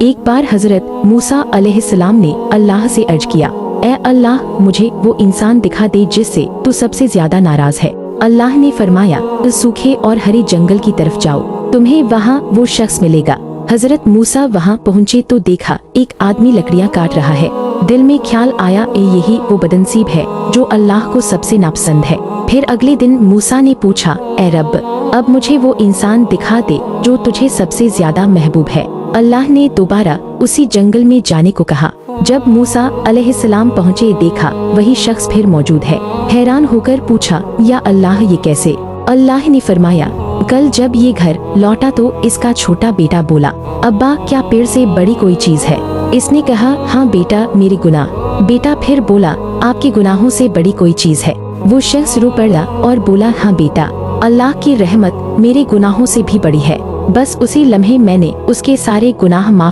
एक बार हजरत मूसा अलैहिस्सलाम ने अल्लाह से अर्ज किया, ए अल्लाह, मुझे वो इंसान दिखा दे जिससे तू सबसे ज्यादा नाराज है। अल्लाह ने फरमाया, सूखे और हरे जंगल की तरफ जाओ, तुम्हें वहाँ वो शख्स मिलेगा। हजरत मूसा वहाँ पहुँचे तो देखा एक आदमी लकड़ियाँ काट रहा है। दिल में ख्याल आया, यही वो बदनसीब है जो अल्लाह को सबसे नापसंद है। फिर अगले दिन मूसा ने पूछा, ए रब, अब मुझे वो इंसान दिखा दे जो तुझे सबसे ज्यादा महबूब है। अल्लाह ने दोबारा उसी जंगल में जाने को कहा। जब मूसा अलैहिस्सलाम पहुँचे, देखा वही शख्स फिर मौजूद है। हैरान होकर पूछा, या अल्लाह, ये कैसे? अल्लाह ने फरमाया, कल जब ये घर लौटा तो इसका छोटा बेटा बोला, अब्बा, क्या पेड़ से बड़ी कोई चीज है? इसने कहा, हाँ बेटा, मेरे गुनाह। बेटा फिर बोला, आपके गुनाहों से बड़ी कोई चीज है? वो शख्स रो पड़ा और बोला, हाँ बेटा, अल्लाह की रहमत मेरे गुनाहों से भी बड़ी है। बस उसी लम्हे मैंने उसके सारे गुनाह माफ